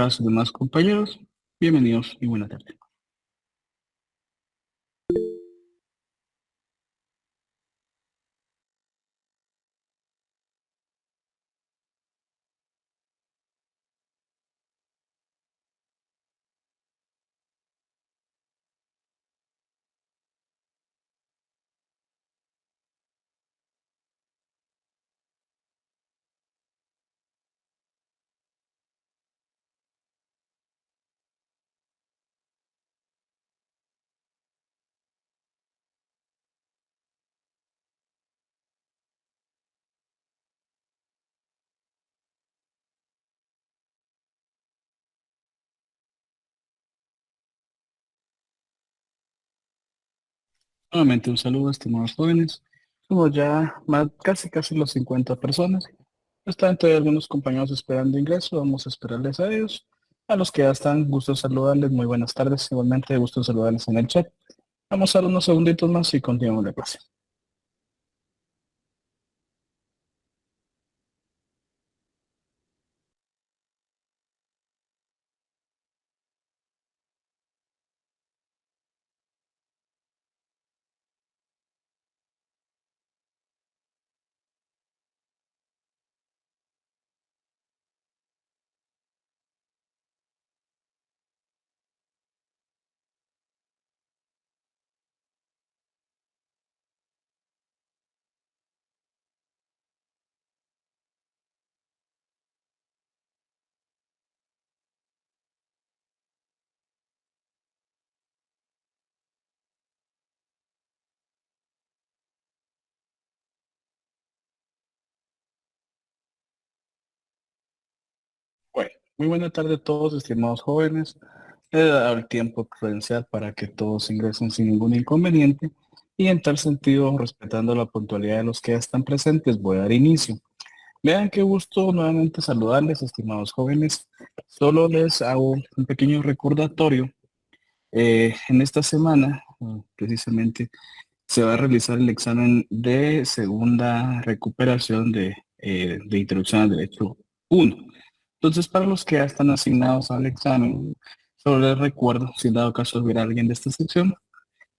Para sus demás compañeros, bienvenidos y buena tarde. Nuevamente un saludo, estimados jóvenes. Somos ya casi los 50 personas. Están todavía algunos compañeros esperando ingreso. Vamos a esperarles a ellos. A los que ya están, gusto saludarles. Muy buenas tardes. Igualmente, gusto saludarles en el chat. Vamos a dar unos segunditos más y continuamos la clase. Bueno, muy buena tarde a todos, estimados jóvenes. He dado el tiempo prudencial para que todos ingresen sin ningún inconveniente y en tal sentido, respetando la puntualidad de los que ya están presentes, voy a dar inicio. Vean qué gusto nuevamente saludarles, estimados jóvenes. Solo les hago un pequeño recordatorio. En esta semana, precisamente, se va a realizar el examen de segunda recuperación de Introducción al Derecho 1. Entonces, para los que ya están asignados al examen, solo les recuerdo, si en dado caso hubiera alguien de esta sección,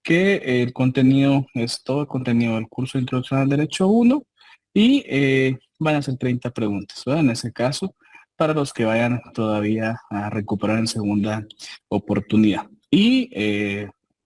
que el contenido es todo el contenido del curso de Introducción al Derecho 1 y van a ser 30 preguntas, ¿verdad? En ese caso, para los que vayan todavía a recuperar en segunda oportunidad. Y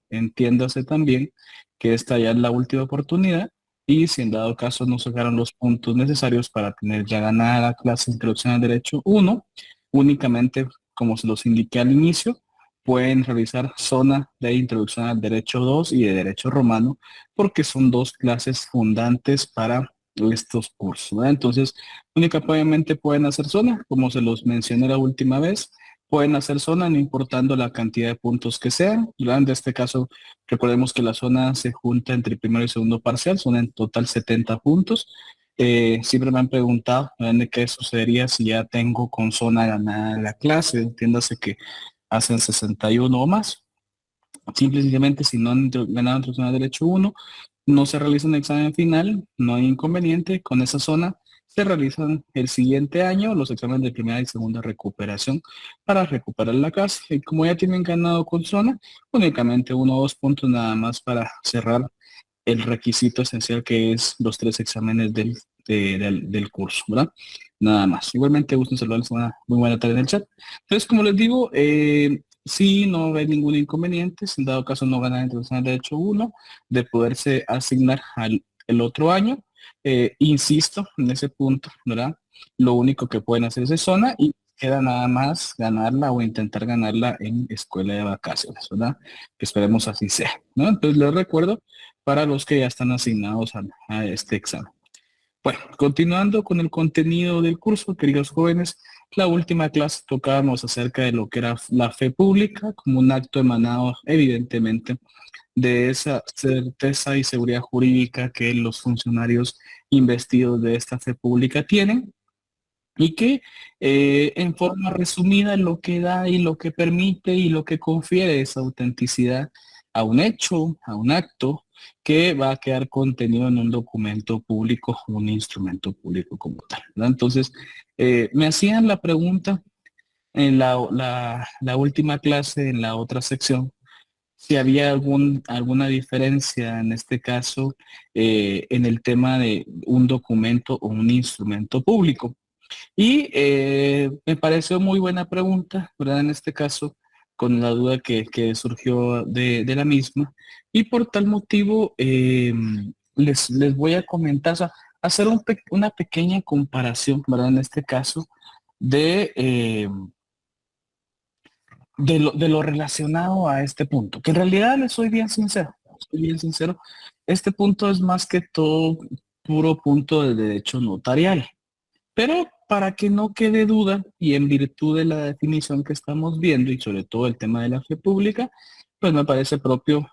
entiéndase también que esta ya es la última oportunidad y si en dado caso no sacaron los puntos necesarios para tener ya ganada la clase de Introducción al Derecho 1, únicamente, como se los indiqué al inicio, pueden realizar zona de Introducción al Derecho 2 y de Derecho Romano, porque son dos clases fundantes para estos cursos, ¿verdad? Entonces, únicamente pueden hacer zona, como se los mencioné la última vez, pueden hacer zona no importando la cantidad de puntos que sean, ¿verdad? En este caso, recordemos que la zona se junta entre primero y segundo parcial, son en total 70 puntos. Siempre me han preguntado, ¿verdad?, de qué sucedería si ya tengo con zona ganada la clase. Entiéndase que hacen 61 o más. Simple y sencillamente, si no han ganado introducción al derecho 1, no se realiza un examen final, no hay inconveniente. Con esa zona se realizan el siguiente año los exámenes de primera y segunda recuperación para recuperar la casa. Y como ya tienen ganado con zona, únicamente 1 o 2 puntos nada más para cerrar el requisito esencial que es los 3 exámenes del curso, ¿verdad? Nada más. Igualmente, gusto en saludarles, una muy buena tarde en el chat. Entonces, como les digo, sí, no hay ningún inconveniente, si en dado caso no ganan introducción al derecho 1, de poderse asignar al el otro año. Insisto en ese punto, ¿verdad? Lo único que pueden hacer es zona y queda nada más ganarla o intentar ganarla en escuela de vacaciones, ¿verdad? Que esperemos así sea, ¿no? Entonces les recuerdo para los que ya están asignados a este examen. Bueno, continuando con el contenido del curso, queridos jóvenes, la última clase tocábamos acerca de lo que era la fe pública como un acto emanado evidentemente de esa certeza y seguridad jurídica que los funcionarios investidos de esta fe pública tienen y que en forma resumida lo que da y lo que permite y lo que confiere esa autenticidad a un hecho, a un acto que va a quedar contenido en un documento público, un instrumento público como tal, ¿verdad? Entonces, me hacían la pregunta, en la última clase, en la otra sección, si había alguna diferencia en este caso en el tema de un documento o un instrumento público. Y me pareció muy buena pregunta, ¿verdad? En este caso, con la duda que surgió de la misma. Y por tal motivo, les voy a comentar, o sea, hacer una pequeña comparación, ¿verdad? En este caso, de, de lo relacionado a este punto, que en realidad les soy bien sincero, este punto es más que todo puro punto de derecho notarial. Pero para que no quede duda y en virtud de la definición que estamos viendo y sobre todo el tema de la fe pública, pues me parece propio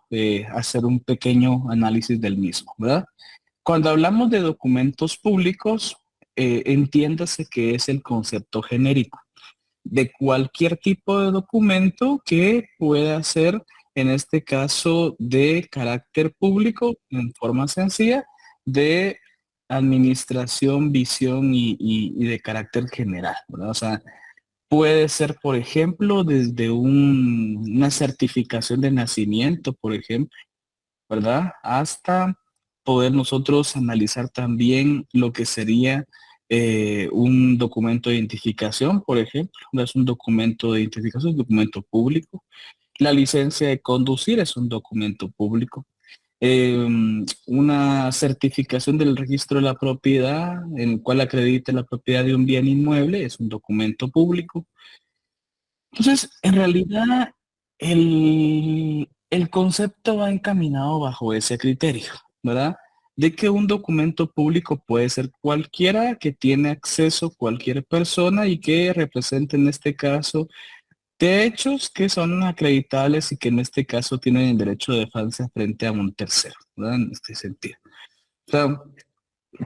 hacer un pequeño análisis del mismo, ¿verdad? Cuando hablamos de documentos públicos, entiéndase que es el concepto genérico de cualquier tipo de documento que pueda ser, en este caso, de carácter público, en forma sencilla, de administración, visión y de carácter general, ¿verdad? O sea, puede ser, por ejemplo, desde una certificación de nacimiento, por ejemplo, ¿verdad? Hasta poder nosotros analizar también lo que sería un documento de identificación, por ejemplo, no es un documento de identificación, es un documento público. La licencia de conducir es un documento público. Una certificación del registro de la propiedad, en el cual acredite la propiedad de un bien inmueble, es un documento público. Entonces, en realidad, el concepto va encaminado bajo ese criterio, ¿verdad? De que un documento público puede ser cualquiera que tiene acceso cualquier persona y que represente en este caso de hechos que son acreditables y que en este caso tienen el derecho de defensa frente a un tercero, ¿verdad? En este sentido. O sea,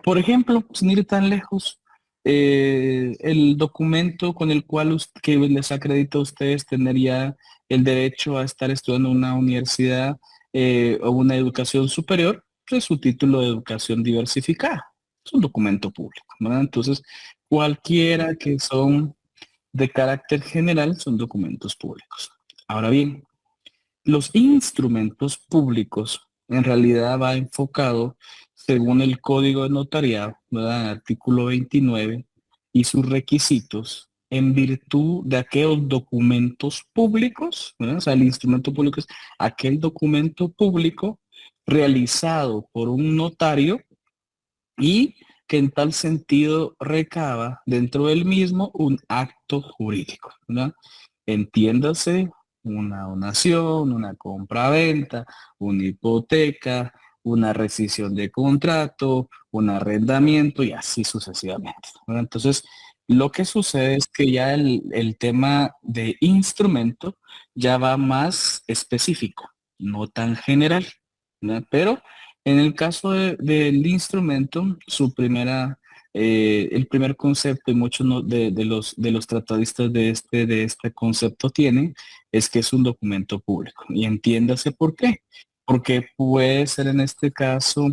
por ejemplo, sin ir tan lejos, el documento con el cual que les acredita a ustedes tener ya el derecho a estar estudiando en una universidad o una educación superior, es su título de educación diversificada. Es un documento público, ¿verdad? Entonces, cualquiera que son de carácter general son documentos públicos. Ahora bien, los instrumentos públicos en realidad va enfocado según el Código de Notariado, ¿verdad? Artículo 29 y sus requisitos en virtud de aquellos documentos públicos, ¿verdad? O sea, el instrumento público es aquel documento público realizado por un notario y que en tal sentido recaba dentro del mismo un acto jurídico, ¿verdad? Entiéndase una donación, una compra-venta, una hipoteca, una rescisión de contrato, un arrendamiento y así sucesivamente, ¿verdad? Entonces, lo que sucede es que ya el tema de instrumento ya va más específico, no tan general, ¿verdad? Pero en el caso del instrumento, el primer concepto y muchos de los tratadistas de este concepto tienen es que es un documento público. Y entiéndase por qué. Porque puede ser en este caso,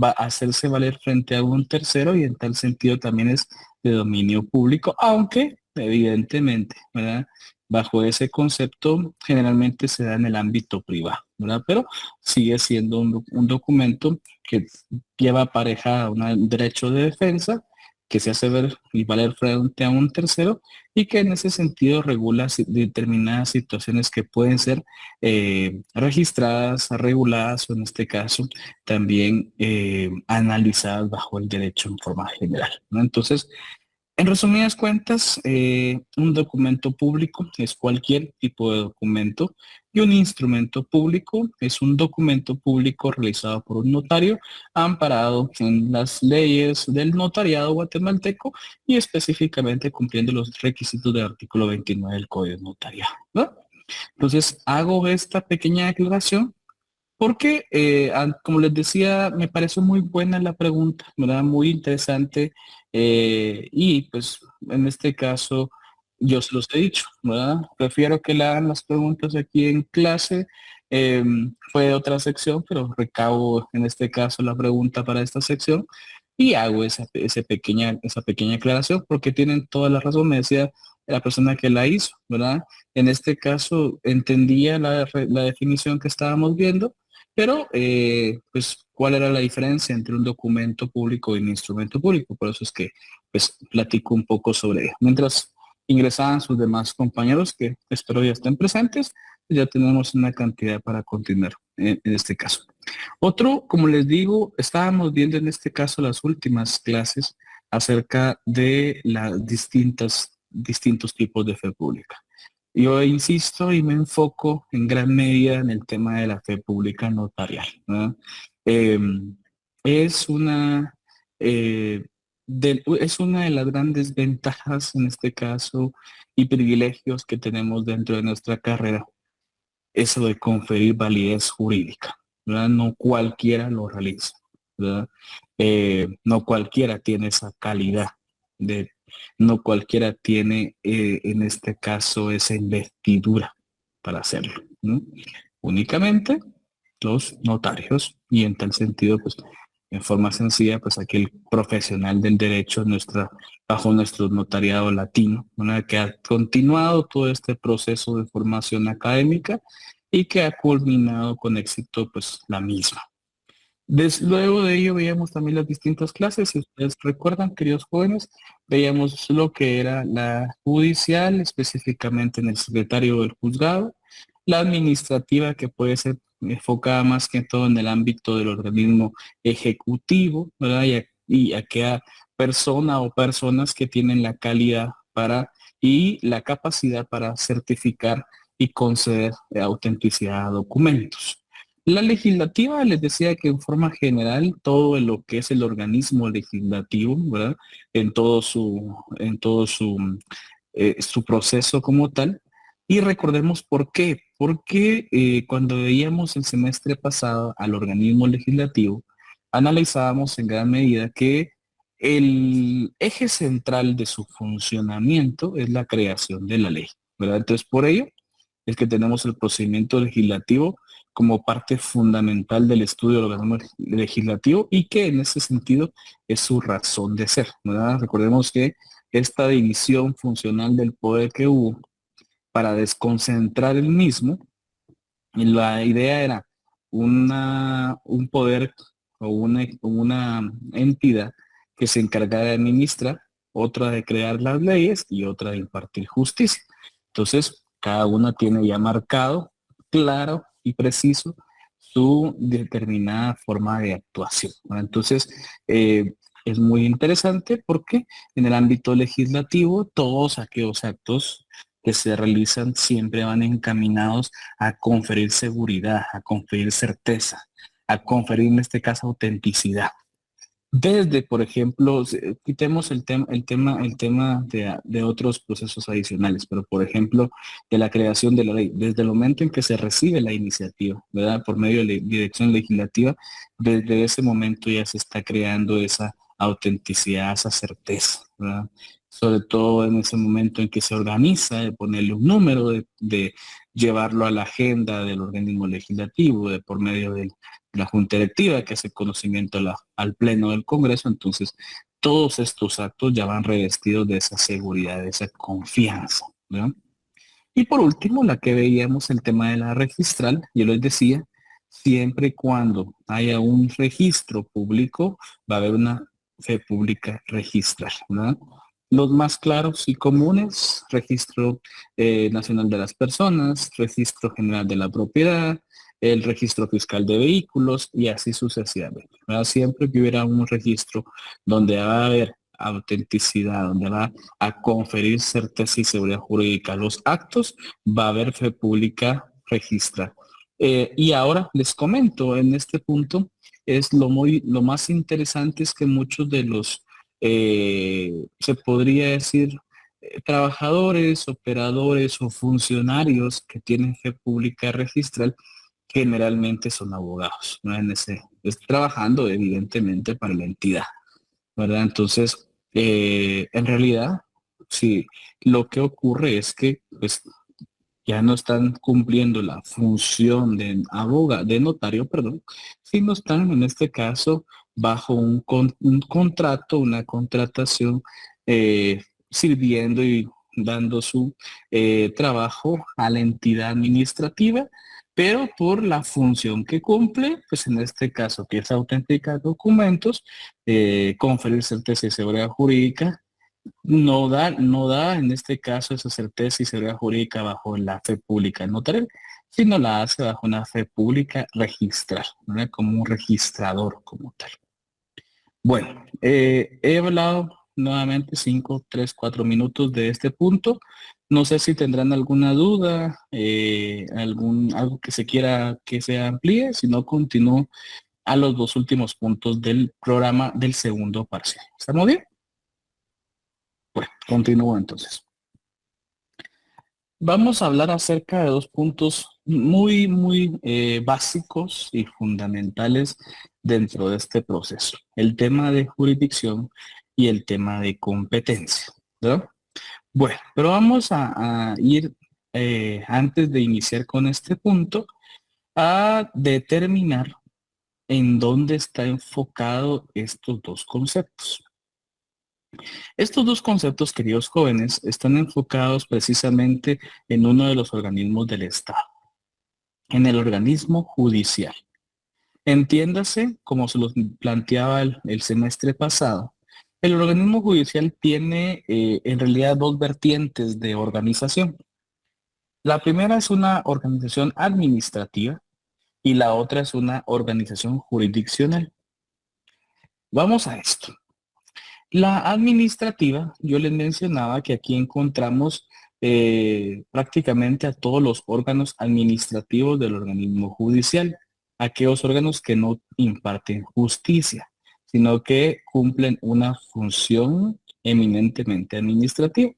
va a hacerse valer frente a un tercero y en tal sentido también es de dominio público, aunque evidentemente, ¿verdad? Bajo ese concepto generalmente se da en el ámbito privado, ¿verdad? Pero sigue siendo un documento que lleva aparejada un derecho de defensa que se hace ver y valer frente a un tercero y que en ese sentido regula determinadas situaciones que pueden ser registradas, reguladas o en este caso también analizadas bajo el derecho en forma general, ¿no? Entonces, en resumidas cuentas, un documento público es cualquier tipo de documento y un instrumento público es un documento público realizado por un notario amparado en las leyes del notariado guatemalteco y específicamente cumpliendo los requisitos del artículo 29 del Código Notariado, ¿no? Entonces, hago esta pequeña aclaración porque, como les decía, me pareció muy buena la pregunta, ¿verdad? Muy interesante. Y pues en este caso, yo se los he dicho, ¿verdad? Prefiero que le hagan las preguntas aquí en clase. Fue de otra sección, pero recabo en este caso la pregunta para esta sección y hago esa pequeña aclaración porque tienen toda la razón. Me decía la persona que la hizo, ¿verdad? En este caso entendía la definición que estábamos viendo, pero pues ¿cuál era la diferencia entre un documento público y un instrumento público? Por eso es que pues platico un poco sobre ello. Mientras ingresaban sus demás compañeros que espero ya estén presentes, ya tenemos una cantidad para continuar en este caso. Otro, como les digo, estábamos viendo en este caso las últimas clases acerca de las distintos tipos de fe pública. Yo insisto y me enfoco en gran medida en el tema de la fe pública notarial, ¿no? Eh, es una, es una de las grandes ventajas en este caso y privilegios que tenemos dentro de nuestra carrera, eso de conferir validez jurídica, ¿verdad? No cualquiera lo realiza, ¿verdad? No cualquiera tiene esa calidad de, no cualquiera tiene en este caso esa investidura para hacerlo, ¿no? Únicamente los notarios y en tal sentido, pues, en forma sencilla, pues aquel profesional del derecho bajo nuestro notariado latino, una que ha continuado todo este proceso de formación académica y que ha culminado con éxito, pues, la misma. Luego de ello veíamos también las distintas clases, si ustedes recuerdan, queridos jóvenes, veíamos lo que era la judicial, específicamente en el secretario del juzgado, la administrativa, que puede ser enfocada más que todo en el ámbito del organismo ejecutivo, ¿verdad? Y a aquella persona o personas que tienen la calidad para y la capacidad para certificar y conceder autenticidad a documentos. La legislativa les decía que en forma general todo lo que es el organismo legislativo, ¿verdad? En todo su proceso como tal. Y recordemos por qué. Porque cuando veíamos el semestre pasado al organismo legislativo, analizábamos en gran medida que el eje central de su funcionamiento es la creación de la ley, ¿verdad? Entonces, por ello es que tenemos el procedimiento legislativo como parte fundamental del estudio del organismo legislativo y que en ese sentido es su razón de ser, ¿verdad? Recordemos que esta división funcional del poder que hubo para desconcentrar el mismo, y la idea era un poder o una entidad que se encargara de administrar, otra de crear las leyes y otra de impartir justicia. Entonces, cada una tiene ya marcado, claro y preciso su determinada forma de actuación, ¿no? Entonces, es muy interesante porque en el ámbito legislativo todos aquellos actos que se realizan siempre van encaminados a conferir seguridad, a conferir certeza, a conferir en este caso autenticidad. Desde, por ejemplo, quitemos el tema de otros procesos adicionales, pero por ejemplo, de la creación de la ley, desde el momento en que se recibe la iniciativa, ¿verdad? Por medio de la dirección legislativa, desde ese momento ya se está creando esa autenticidad, esa certeza, ¿verdad? Sobre todo en ese momento en que se organiza, de ponerle un número, de llevarlo a la agenda del organismo legislativo, de por medio de la Junta Directiva, que hace conocimiento al Pleno del Congreso. Entonces, todos estos actos ya van revestidos de esa seguridad, de esa confianza, ¿verdad? Y por último, la que veíamos, el tema de la registral, yo les decía, siempre y cuando haya un registro público, va a haber una fe pública registral, ¿verdad? Los más claros y comunes, registro nacional de las personas, registro general de la propiedad, el registro fiscal de vehículos y así sucesivamente, ¿verdad? Siempre que hubiera un registro donde va a haber autenticidad, donde va a conferir certeza y seguridad jurídica a los actos, va a haber fe pública registra. Y ahora les comento, en este punto es lo más interesante es que muchos de los, se podría decir, trabajadores, operadores o funcionarios que tienen fe pública registral generalmente son abogados, ¿no? Trabajando evidentemente para la entidad, ¿verdad? Entonces, en realidad, sí, lo que ocurre es que pues, ya no están cumpliendo la función de notario, perdón, sino están en este caso bajo un contrato, una contratación, sirviendo dando su trabajo a la entidad administrativa, pero por la función que cumple, pues en este caso que es autenticar documentos, conferir certeza y seguridad jurídica, no da en este caso esa certeza y seguridad jurídica bajo la fe pública notarial, sino la hace bajo una fe pública registral, ¿verdad? Como un registrador como tal. Bueno, he hablado nuevamente 5, 3, 4 minutos de este punto. No sé si tendrán alguna duda, algo que se quiera que se amplíe, si no continúo a los dos últimos puntos del programa del segundo parcial. ¿Estamos bien? Bueno, continúo entonces. Vamos a hablar acerca de dos puntos muy básicos y fundamentales dentro de este proceso. El tema de jurisdicción y el tema de competencia, ¿verdad? Bueno, pero vamos a ir, antes de iniciar con este punto, a determinar en dónde está enfocado estos dos conceptos. Estos dos conceptos, queridos jóvenes, están enfocados precisamente en uno de los organismos del Estado, en el organismo judicial. Entiéndase, como se los planteaba el semestre pasado, el organismo judicial tiene en realidad dos vertientes de organización. La primera es una organización administrativa y la otra es una organización jurisdiccional. Vamos a esto. La administrativa, yo les mencionaba que aquí encontramos prácticamente a todos los órganos administrativos del organismo judicial, aquellos órganos que no imparten justicia, sino que cumplen una función eminentemente administrativa.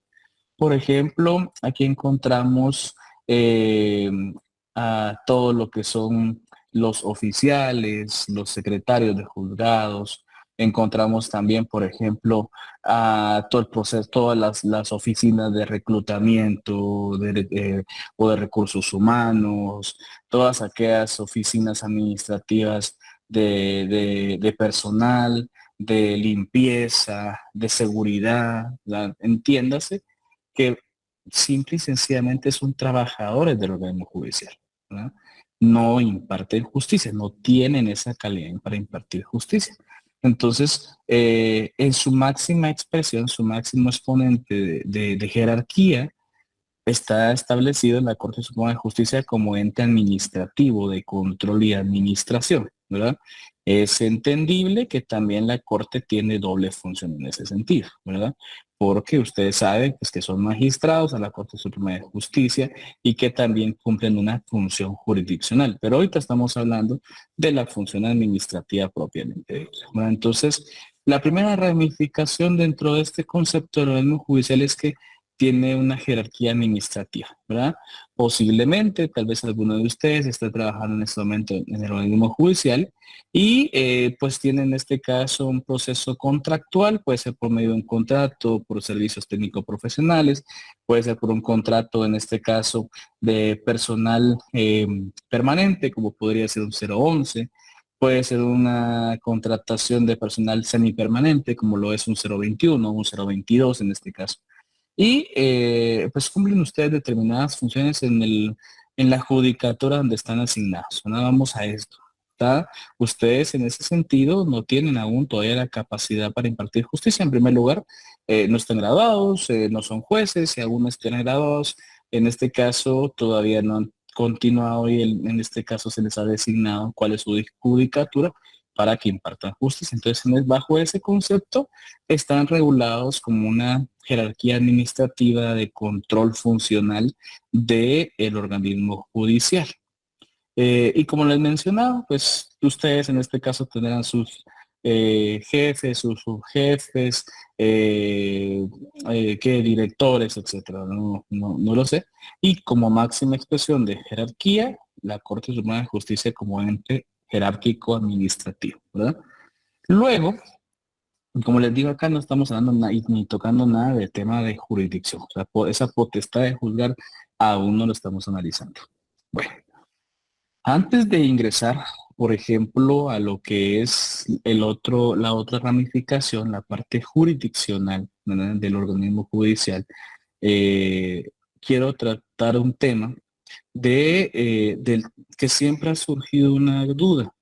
Por ejemplo, aquí encontramos eh, a todo lo que son los oficiales, los secretarios de juzgados. Encontramos también, por ejemplo, a todo el proceso, todas las oficinas de reclutamiento o de recursos humanos, todas aquellas oficinas administrativas de personal, de limpieza, de seguridad, ¿verdad? Entiéndase que simple y sencillamente son trabajadores del organismo judicial, ¿verdad? No imparten justicia, no tienen esa calidad para impartir justicia. Entonces, en su máxima expresión, su máximo exponente de jerarquía, está establecido en la Corte Suprema de Justicia como ente administrativo de control y administración, ¿verdad? Es entendible que también la Corte tiene doble función en ese sentido, ¿verdad? Porque ustedes saben pues, que son magistrados a la Corte Suprema de Justicia y que también cumplen una función jurisdiccional. Pero ahorita estamos hablando de la función administrativa propiamente dicha, ¿verdad? Entonces, la primera ramificación dentro de este concepto del organismo judicial es que tiene una jerarquía administrativa, ¿verdad? Posiblemente, tal vez alguno de ustedes esté trabajando en este momento en el organismo judicial y pues tiene en este caso un proceso contractual, puede ser por medio de un contrato, por servicios técnicos profesionales, puede ser por un contrato en este caso de personal permanente, como podría ser un 011. Puede ser una contratación de personal semipermanente, como lo es un 021, un 022 en este caso. Y pues cumplen ustedes determinadas funciones en la judicatura donde están asignados. Ahora vamos a esto. ¿Está? Ustedes en ese sentido no tienen aún todavía la capacidad para impartir justicia. En primer lugar, no están graduados, no son jueces, y algunos estén graduados. En este caso todavía no han continuado y en este caso se les ha designado cuál es su judicatura para que impartan justicia. Entonces, bajo ese concepto, están regulados como una jerarquía administrativa de control funcional del organismo judicial. Y como les mencionaba, pues ustedes en este caso tendrán sus jefes, sus subjefes, qué directores, etcétera, no lo sé. Y como máxima expresión de jerarquía, la Corte Suprema de Justicia como ente jerárquico administrativo, ¿verdad? Luego, como les digo acá, no estamos hablando ni tocando nada del tema de jurisdicción. O sea, esa potestad de juzgar aún no lo estamos analizando. Bueno, antes de ingresar, por ejemplo, a lo que es la otra ramificación, la parte jurisdiccional, ¿verdad? Del organismo judicial, eh, quiero tratar un tema del que siempre ha surgido una duda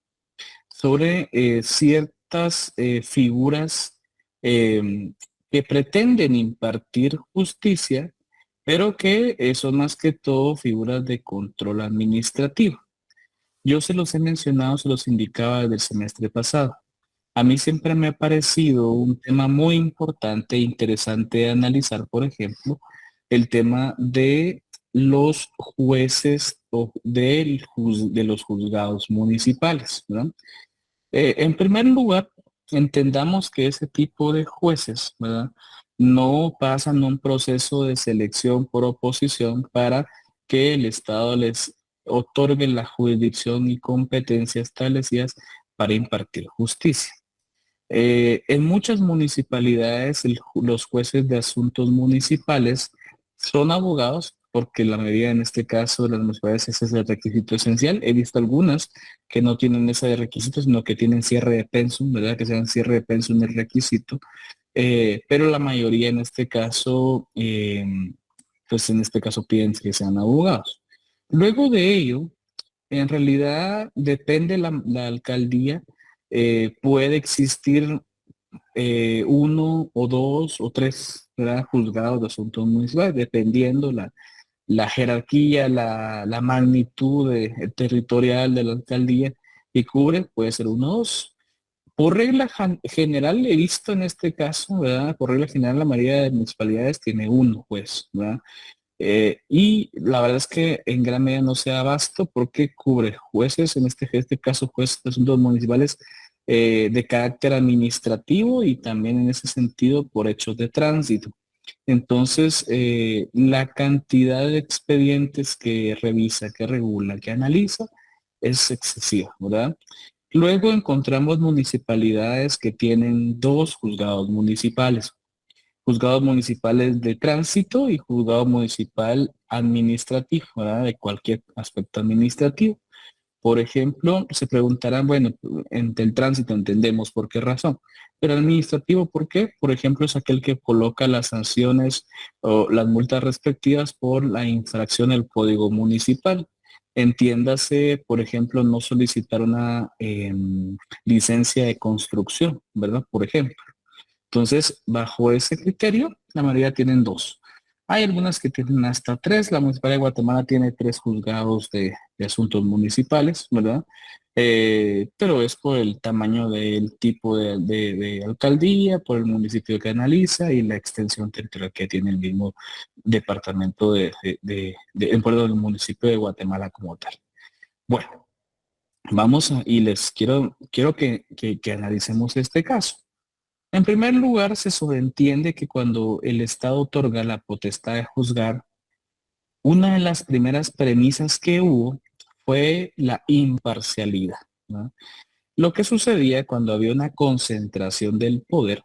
sobre ciertas figuras que pretenden impartir justicia, pero que son más que todo figuras de control administrativo. Yo se los he mencionado, se los indicaba desde el semestre pasado. A mí siempre me ha parecido un tema muy importante e interesante de analizar, por ejemplo, el tema de los jueces o de los juzgados municipales, ¿verdad? En primer lugar, entendamos que ese tipo de jueces, ¿verdad? No pasan un proceso de selección por oposición para que el Estado les otorgue la jurisdicción y competencia establecidas para impartir justicia. En muchas municipalidades, los jueces de asuntos municipales son abogados, porque la mayoría en este caso de las municipalidades ese es el requisito esencial. He visto algunas que no tienen ese requisito, sino que tienen cierre de pensum, ¿verdad? Que sean cierre de pensum el requisito. Pero la mayoría en este caso, pues en este caso piden que sean abogados. Luego de ello, en realidad depende la alcaldía, puede existir uno o dos o tres, ¿verdad? Juzgados de asuntos municipales, dependiendo la jerarquía, la magnitud territorial de la alcaldía que cubre, puede ser uno o dos. Por regla general, he visto en este caso, ¿verdad? Por regla general, la mayoría de municipalidades tiene uno, pues, ¿verdad? Y la verdad es que en gran medida no se da abasto porque cubre jueces, en este caso jueces de asuntos municipales de carácter administrativo y también en ese sentido por hechos de tránsito. Entonces, la cantidad de expedientes que revisa, que regula, que analiza es excesiva, ¿verdad? Luego encontramos municipalidades que tienen dos juzgados municipales, juzgados municipales de tránsito y juzgado municipal administrativo, ¿verdad? De cualquier aspecto administrativo. Por ejemplo, se preguntarán, bueno, entre el tránsito entendemos por qué razón, pero administrativo, ¿por qué? Por ejemplo, es aquel que coloca las sanciones o las multas respectivas por la infracción del código municipal. Entiéndase, por ejemplo, no solicitar una licencia de construcción, ¿verdad? Por ejemplo. Entonces, bajo ese criterio, la mayoría tienen dos. Hay algunas que tienen hasta tres. La Municipalidad de Guatemala tiene tres juzgados de asuntos municipales, ¿verdad? Pero es por el tamaño del tipo de alcaldía, por el municipio que analiza y la extensión territorial que tiene el mismo departamento perdón, el municipio de Guatemala como tal. Bueno, y les quiero que analicemos este caso. En primer lugar, se sobreentiende que cuando el Estado otorga la potestad de juzgar, una de las primeras premisas que hubo fue la imparcialidad, ¿no? Lo que sucedía cuando había una concentración del poder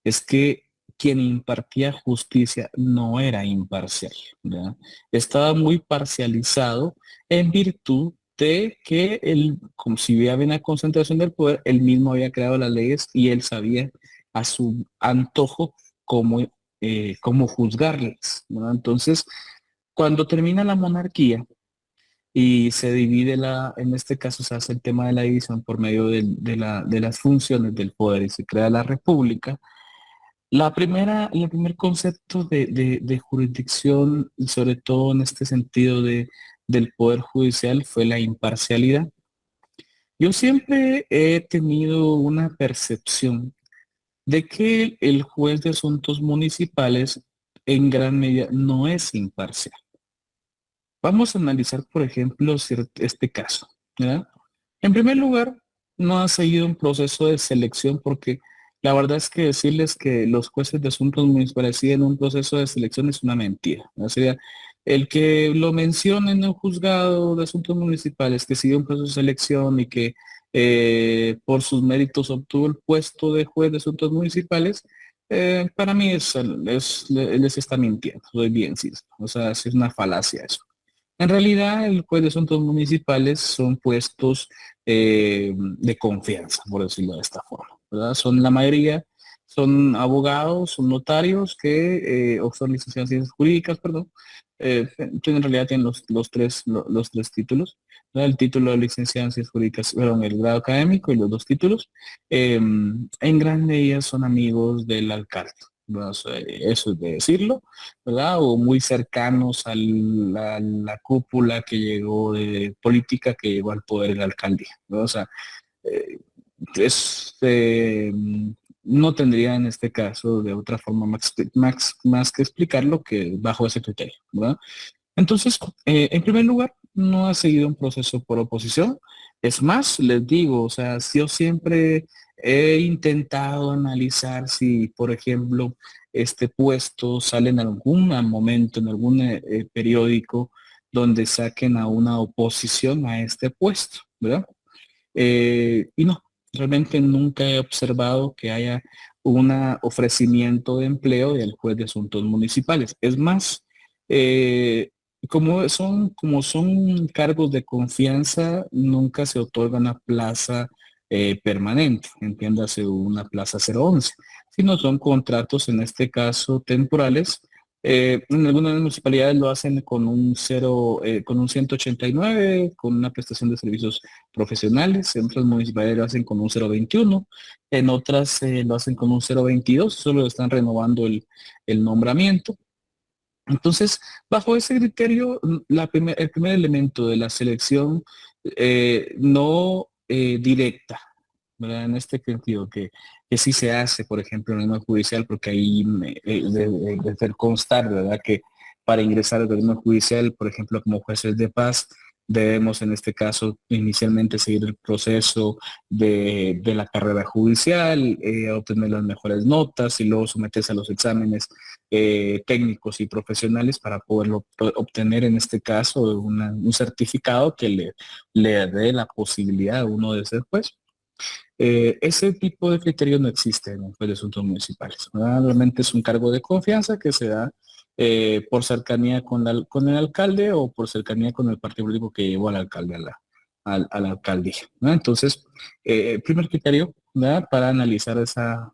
es que quien impartía justicia no era imparcial, ¿verdad? Estaba muy parcializado en virtud de que él, como si había una concentración del poder, él mismo había creado las leyes y él sabía a su antojo cómo juzgarles, ¿verdad? Entonces, cuando termina la monarquía y se divide en este caso se hace el tema de la división por medio de las funciones del poder y se crea la república. El primer concepto de jurisdicción, y sobre todo en este sentido del poder judicial, fue la imparcialidad. Yo siempre he tenido una percepción de que el juez de asuntos municipales en gran medida no es imparcial. Vamos a analizar, por ejemplo, este caso, ¿verdad? En primer lugar, no ha seguido un proceso de selección porque la verdad es que decirles que los jueces de asuntos municipales siguen un proceso de selección es una mentira, ¿no? Sería el que lo mencione en el juzgado de asuntos municipales, que sigue un proceso de selección y que por sus méritos obtuvo el puesto de juez de asuntos municipales, para mí les está mintiendo, soy bien sincero. O sea, es una falacia eso. En realidad, el juez de asuntos municipales son puestos de confianza, por decirlo de esta forma, ¿verdad? Son la mayoría, son abogados, son notarios o son licenciados en ciencias jurídicas, perdón. En realidad tienen los tres títulos, ¿no? El título de licenciado en ciencias jurídicas, perdón, el grado académico y los dos títulos. En gran medida son amigos del alcalde, ¿no? O sea, eso es de decirlo, ¿verdad? O muy cercanos a la cúpula que llegó de política que llegó al poder en la alcaldía, ¿no? O sea, eh, es, no tendría en este caso de otra forma más que explicarlo que bajo ese criterio, ¿verdad? Entonces, en primer lugar, no ha seguido un proceso por oposición. Es más, les digo, o sea, si yo siempre he intentado analizar si, por ejemplo, este puesto sale en algún momento, en algún periódico, donde saquen a una oposición a este puesto, ¿verdad? Y no, realmente nunca he observado que haya un ofrecimiento de empleo del juez de asuntos municipales. Es más, eh, como son cargos de confianza, nunca se otorga una plaza permanente, entiéndase una plaza 011, sino son contratos, en este caso, temporales. En algunas municipalidades lo hacen con con un 189, con una prestación de servicios profesionales, en otras municipalidades lo hacen con un 021, en otras lo hacen con un 022, solo están renovando el nombramiento. Entonces, bajo ese criterio, el primer elemento de la selección no directa, ¿verdad? En este sentido, que sí se hace, por ejemplo, en el órgano judicial, porque ahí de hacer constar, ¿verdad? Que para ingresar al órgano judicial, por ejemplo, como jueces de paz, debemos en este caso inicialmente seguir el proceso de la carrera judicial, obtener las mejores notas y luego someterse a los exámenes técnicos y profesionales para poderlo obtener en este caso un certificado que le dé la posibilidad a uno de ser juez. Ese tipo de criterio no existe en un juez de asuntos municipales, ¿verdad? Realmente es un cargo de confianza que se da por cercanía con el alcalde o por cercanía con el partido político que llevó al alcalde a la alcaldía, ¿no? Entonces, primer criterio, ¿verdad? Para analizar esa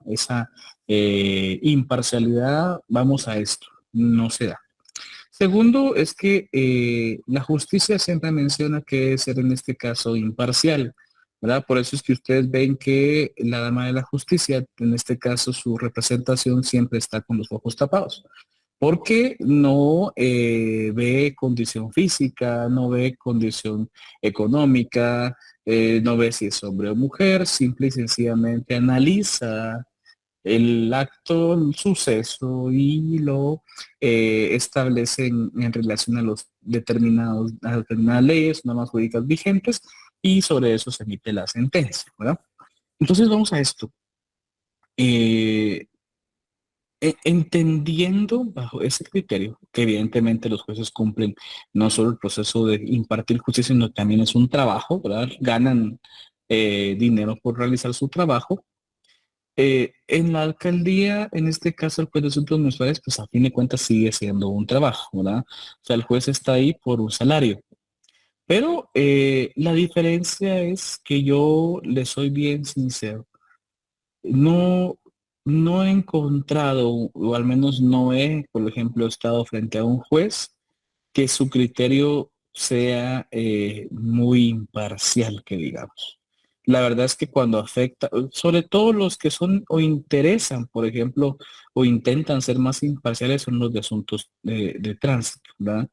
imparcialidad, vamos a esto, no se da. Segundo, es que la justicia siempre menciona que debe ser en este caso imparcial, ¿verdad? Por eso es que ustedes ven que la dama de la justicia, en este caso su representación siempre está con los ojos tapados, porque no ve condición física, no ve condición económica, no ve si es hombre o mujer, simple y sencillamente analiza el acto, el suceso y lo establece en relación a a determinadas leyes, normas jurídicas vigentes y sobre eso se emite la sentencia, ¿verdad? Entonces vamos a esto. Eh, Entendiendo bajo ese criterio que evidentemente los jueces cumplen no solo el proceso de impartir justicia, sino también es un trabajo, ¿verdad? Ganan dinero por realizar su trabajo. En la alcaldía, en este caso el juez de asuntos mensuales, pues a fin de cuentas sigue siendo un trabajo, ¿verdad? O sea, el juez está ahí por un salario. Pero la diferencia es que yo le soy bien sincero. No, no he encontrado, o al menos no he, por ejemplo, estado frente a un juez que su criterio sea muy imparcial, que digamos. La verdad es que cuando afecta, sobre todo los que son o interesan, por ejemplo, o intentan ser más imparciales son los de asuntos de tránsito, ¿verdad?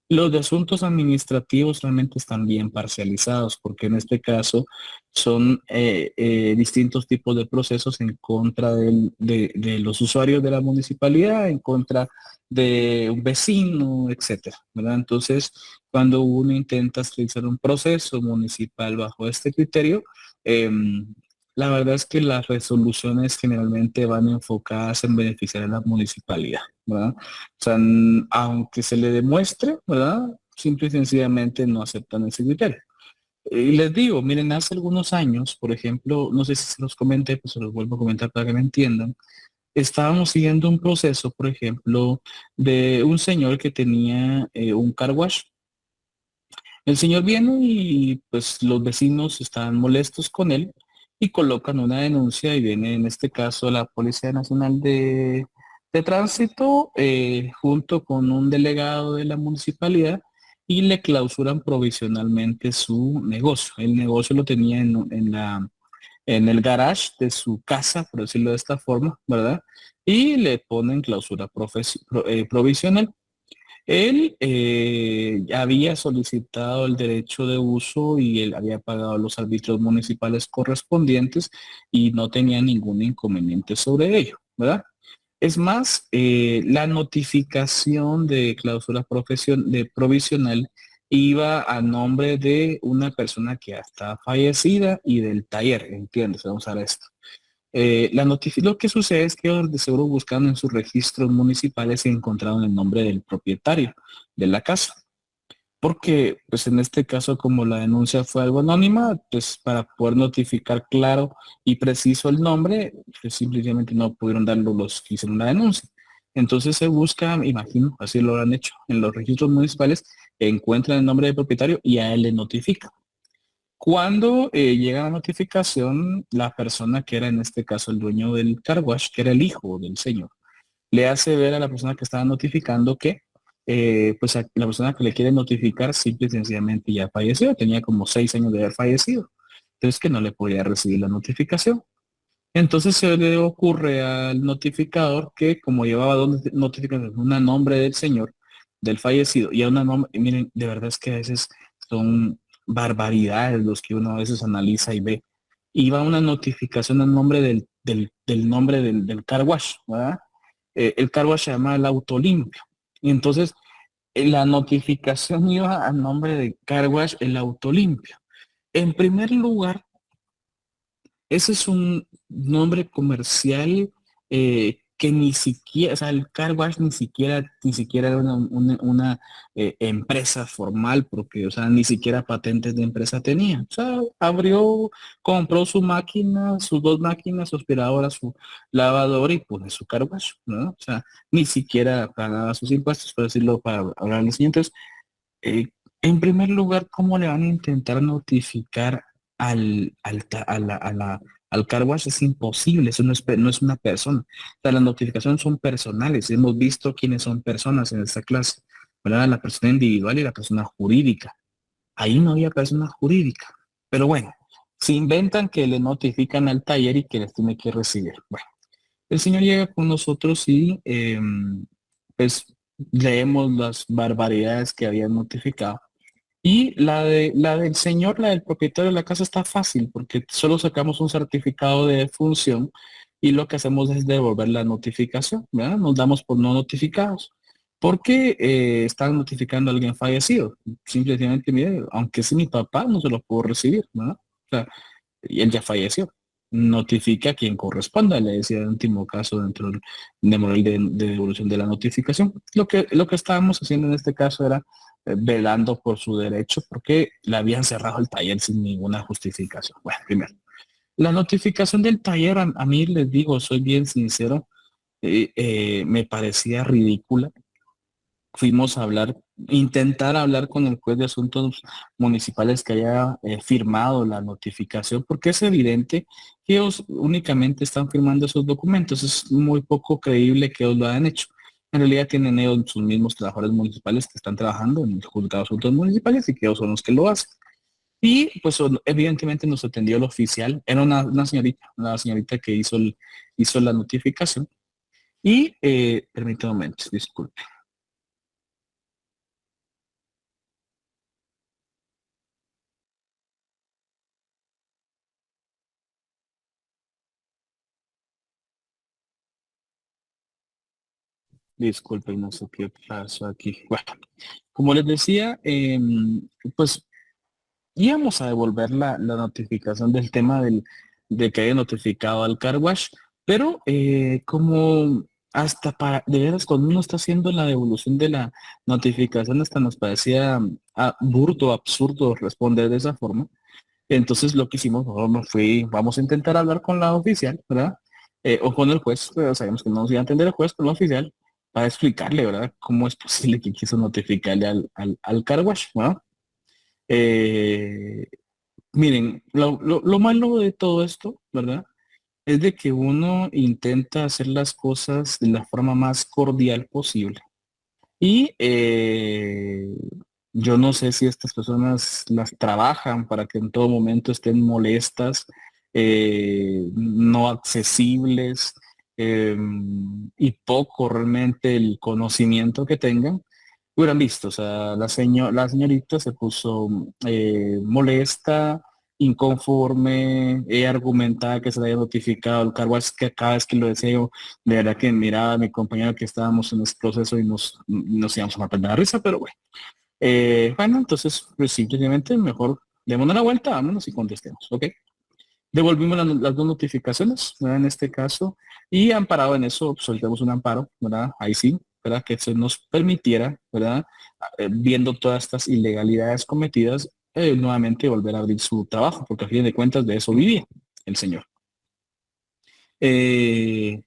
Los de asuntos administrativos realmente están bien parcializados, porque en este caso son distintos tipos de procesos en contra de los usuarios de la municipalidad, en contra de un vecino, etcétera, ¿verdad? Entonces, cuando uno intenta realizar un proceso municipal bajo este criterio, la verdad es que las resoluciones generalmente van enfocadas en beneficiar a la municipalidad, ¿verdad? O sea, aunque se le demuestre, ¿verdad? Simple y sencillamente no aceptan ese criterio. Y les digo, miren, hace algunos años, por ejemplo, no sé si se los comenté, pues se los vuelvo a comentar para que me entiendan. Estábamos siguiendo un proceso, por ejemplo, de un señor que tenía un car wash. El señor viene y pues los vecinos estaban molestos con él y colocan una denuncia y viene en este caso la Policía Nacional de Tránsito junto con un delegado de la municipalidad y le clausuran provisionalmente su negocio. El negocio lo tenía en el garage de su casa, por decirlo de esta forma, ¿verdad? Y le ponen clausura provisional. Él ya había solicitado el derecho de uso y él había pagado los arbitrios municipales correspondientes y no tenía ningún inconveniente sobre ello, ¿verdad? Es más, la notificación de clausura de provisional iba a nombre de una persona que ya está fallecida y del taller, ¿entiendes? Vamos a ver esto. Lo que sucede es que ellos de seguro buscando en sus registros municipales y encontraron el nombre del propietario de la casa. Porque, pues en este caso, como la denuncia fue algo anónima, pues para poder notificar claro y preciso el nombre, pues simplemente no pudieron darlo los que hicieron la denuncia. Entonces se busca, me imagino, así lo han hecho en los registros municipales, encuentran el nombre del propietario y a él le notifica. Cuando llega la notificación, la persona que era en este caso el dueño del car wash, que era el hijo del señor, le hace ver a la persona que estaba notificando que pues la persona que le quiere notificar simple y sencillamente ya falleció, tenía como 6 años de haber fallecido, entonces que no le podía recibir la notificación. Entonces se le ocurre al notificador que como llevaba dos notificaciones, una a nombre del señor, del fallecido, y a una nombre, y miren, de verdad es que a veces son barbaridades los que uno a veces analiza y ve. Iba una notificación a nombre del nombre del car wash, ¿verdad? El car wash se llama el autolimpio. Y entonces la notificación iba a nombre de car wash el autolimpio. En primer lugar, ese es un nombre comercial que ni siquiera, o sea, el car wash ni siquiera era una empresa formal, porque, o sea, ni siquiera patentes de empresa tenía. O sea, compró su máquina, sus dos máquinas, su aspiradora, su lavadora y pone su car wash, ¿no? O sea, ni siquiera pagaba sus impuestos, por decirlo para hablar de siguientes. Eh, en primer lugar, ¿cómo le van a intentar notificar al car wash? Es imposible, eso no es una persona. O sea, las notificaciones son personales. Hemos visto quiénes son personas en esta clase, ¿verdad? La persona individual y la persona jurídica. Ahí no había persona jurídica. Pero bueno, se inventan que le notifican al taller y que les tiene que recibir. Bueno, el señor llega con nosotros y pues leemos las barbaridades que habían notificado. Y la del señor, la del propietario de la casa está fácil porque solo sacamos un certificado de función y lo que hacemos es devolver la notificación, ¿verdad? Nos damos por no notificados. Porque están notificando a alguien fallecido. Simplemente, mire, aunque sí mi papá no se lo puedo recibir, ¿verdad? O sea, y él ya falleció. Notifique a quien corresponda, le decía el último caso dentro del memorial de devolución de la notificación. Lo que estábamos haciendo en este caso era velando por su derecho porque le habían cerrado el taller sin ninguna justificación. Bueno, primero, la notificación del taller, a mí les digo, soy bien sincero, me parecía ridícula. Fuimos a hablar, intentar hablar con el juez de asuntos municipales que haya firmado la notificación, porque es evidente que ellos únicamente están firmando esos documentos. Es muy poco creíble que ellos lo hayan hecho. En realidad tienen ellos sus mismos trabajadores municipales que están trabajando en el juzgado de asuntos municipales y que ellos son los que lo hacen. Y pues evidentemente nos atendió el oficial, era una señorita, la señorita que hizo la notificación. Y permítame un momento, disculpe. Disculpen, no sé qué pasó aquí. Bueno, como les decía, pues íbamos a devolver la notificación del tema de que haya notificado al car wash, pero como hasta para, de veras, cuando uno está haciendo la devolución de la notificación, hasta nos parecía burdo, absurdo responder de esa forma. Entonces lo que hicimos, nosotros fue, vamos a intentar hablar con la oficial, ¿verdad? O con el juez, pero sabemos que no nos iba a entender el juez, con la oficial, para explicarle, ¿verdad? Cómo es posible que quiso notificarle al car wash, ¿no? Eh, Miren, lo malo de todo esto, ¿verdad? Es de que uno intenta hacer las cosas de la forma más cordial posible. Y yo no sé si estas personas las trabajan para que en todo momento estén molestas, no accesibles, y poco realmente el conocimiento que tengan. Hubieran visto, o sea, la señorita se puso molesta, inconforme, argumentada que se le había notificado el cargo, es que cada vez que lo deseo, de verdad que miraba a mi compañero que estábamos en ese proceso y nos íbamos a matar de la risa, pero bueno. Bueno, entonces, pues simplemente mejor démonos la vuelta, vámonos y contestemos, ¿ok? Devolvimos las dos notificaciones, ¿verdad? En este caso, y amparado en eso, soltamos un amparo, ¿verdad? Ahí sí, ¿verdad? Que se nos permitiera, ¿verdad? Viendo todas estas ilegalidades cometidas, nuevamente volver a abrir su trabajo, porque a fin de cuentas de eso vivía el señor. Eh,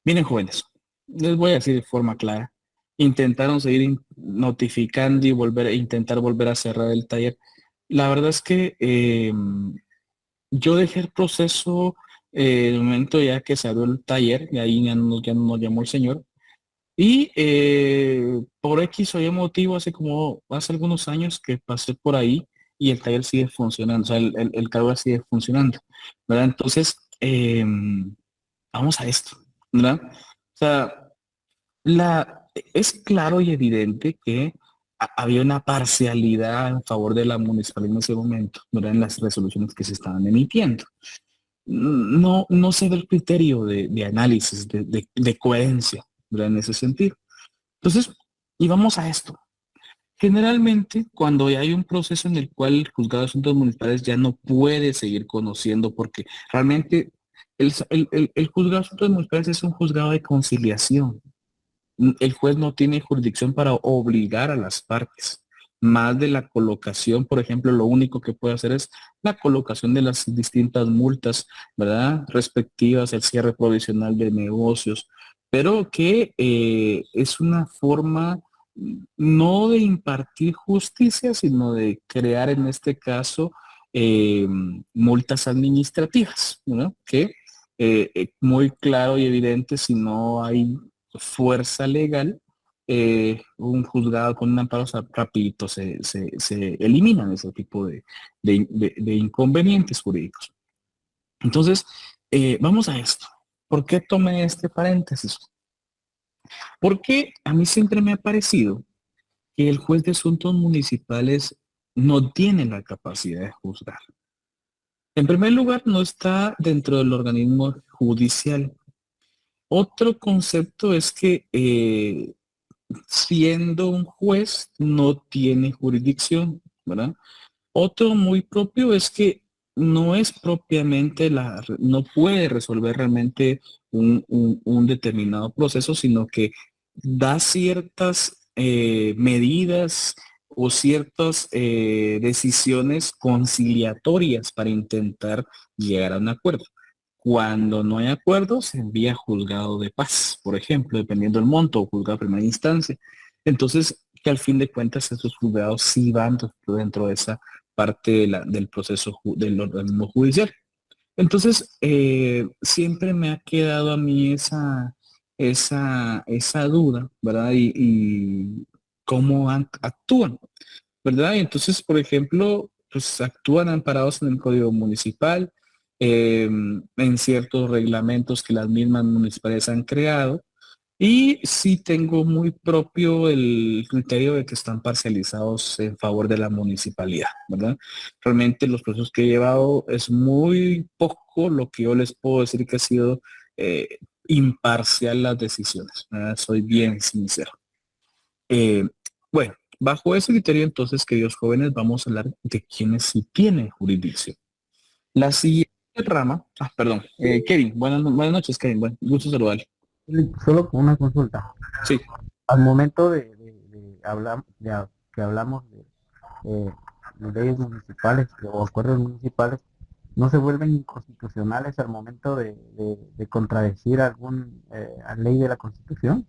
Miren, jóvenes, les voy a decir de forma clara. Intentaron seguir notificando y intentar volver a cerrar el taller. La verdad es que yo dejé el proceso el momento ya que se abrió el taller, y ahí ya no nos llamó el señor. Y por X o Y motivo, hace algunos años que pasé por ahí y el taller sigue funcionando, o sea, el cargo sigue funcionando, ¿verdad? Entonces, vamos a esto, ¿verdad? O sea, es claro y evidente que había una parcialidad en favor de la municipalidad en ese momento, ¿verdad? En las resoluciones que se estaban emitiendo. No se ve el criterio de análisis, de coherencia, ¿verdad? En ese sentido. Entonces, y vamos a esto. Generalmente, cuando hay un proceso en el cual el juzgado de asuntos municipales ya no puede seguir conociendo, porque realmente el juzgado de asuntos municipales es un juzgado de conciliación. El juez no tiene jurisdicción para obligar a las partes. Más de la colocación, por ejemplo, lo único que puede hacer es la colocación de las distintas multas, ¿verdad? Respectivas, el cierre provisional de negocios, pero que es una forma no de impartir justicia, sino de crear en este caso eh, multas administrativas, ¿no? Que muy claro y evidente si no hay fuerza legal, un juzgado con un amparo, o sea, rapidito se eliminan ese tipo de inconvenientes jurídicos. Entonces, vamos a esto. ¿Por qué tomé este paréntesis? Porque a mí siempre me ha parecido que el juez de asuntos municipales no tiene la capacidad de juzgar. En primer lugar, no está dentro del organismo judicial. Otro concepto es que siendo un juez no tiene jurisdicción, ¿verdad? Otro muy propio es que no es propiamente no puede resolver realmente un determinado proceso, sino que da ciertas medidas o ciertas decisiones conciliatorias para intentar llegar a un acuerdo. Cuando no hay acuerdo, se envía a juzgado de paz, por ejemplo, dependiendo del monto, o juzgado de primera instancia. Entonces, que al fin de cuentas esos juzgados sí van dentro de esa parte del proceso del organismo judicial. Entonces, siempre me ha quedado a mí esa duda, ¿verdad? Y cómo actúan, ¿verdad? Y entonces, por ejemplo, pues actúan amparados en el Código Municipal, en ciertos reglamentos que las mismas municipalidades han creado, y sí tengo muy propio el criterio de que están parcializados en favor de la municipalidad, ¿verdad? Realmente los procesos que he llevado es muy poco lo que yo les puedo decir que ha sido imparcial las decisiones, ¿verdad? Soy bien sincero. Eh, bueno, bajo ese criterio entonces, queridos jóvenes, vamos a hablar de quienes sí tienen jurisdicción. La siguiente rama, perdón, Kevin, buenas noches, Kevin, bueno, gusto saludarle. Solo con una consulta. Sí. Al momento de hablar, que hablamos eh, de leyes municipales o acuerdos municipales, ¿no se vuelven inconstitucionales al momento de contradecir a ley de la Constitución?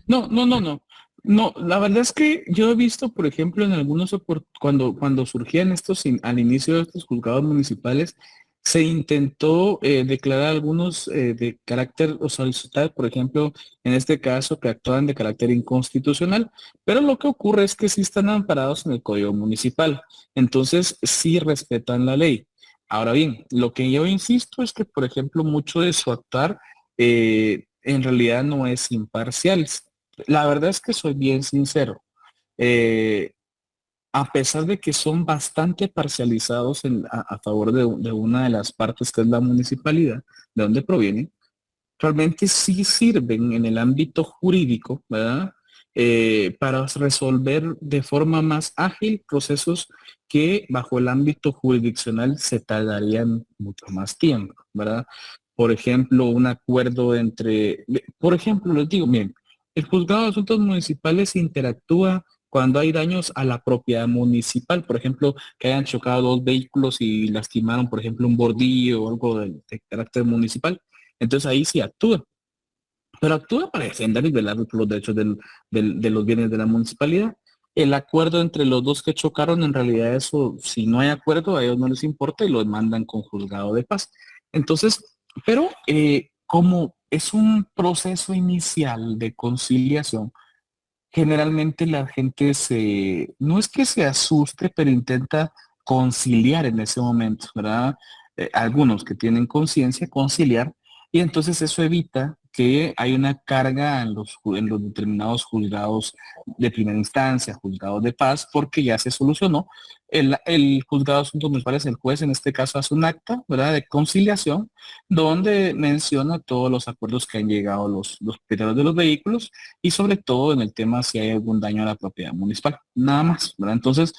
No, no, no, no. No, la verdad es que yo he visto, por ejemplo, en algunos cuando surgían al inicio de estos juzgados municipales, se intentó declarar algunos de carácter o solicitar, por ejemplo, en este caso, que actúan de carácter inconstitucional, pero lo que ocurre es que sí están amparados en el Código Municipal, entonces sí respetan la ley. Ahora bien, lo que yo insisto es que, por ejemplo, mucho de su actuar en realidad no es imparcial. La verdad es que soy bien sincero. Eh, a pesar de que son bastante parcializados a favor de una de las partes que es la municipalidad, de donde provienen, realmente sí sirven en el ámbito jurídico, ¿verdad? Para resolver de forma más ágil procesos que bajo el ámbito jurisdiccional se tardarían mucho más tiempo, ¿verdad? Por ejemplo, un acuerdo por ejemplo, les digo, miren, el juzgado de asuntos municipales interactúa cuando hay daños a la propiedad municipal, por ejemplo, que hayan chocado dos vehículos y lastimaron, por ejemplo, un bordillo o algo de carácter municipal. Entonces ahí sí actúa, pero actúa para defender y velar por los derechos de los bienes de la municipalidad. El acuerdo entre los dos que chocaron, en realidad eso, si no hay acuerdo, a ellos no les importa y lo mandan con juzgado de paz. Entonces, pero como es un proceso inicial de conciliación, generalmente la gente no es que se asuste, pero intenta conciliar en ese momento, ¿verdad? Algunos que tienen conciencia, conciliar, y entonces eso evita que hay una carga en los determinados juzgados de primera instancia, juzgados de paz, porque ya se solucionó. El juzgado de asuntos municipales, el juez en este caso hace un acta, ¿verdad?, de conciliación, donde menciona todos los acuerdos que han llegado los propietarios de los vehículos y sobre todo en el tema si hay algún daño a la propiedad municipal, nada más, ¿verdad? Entonces,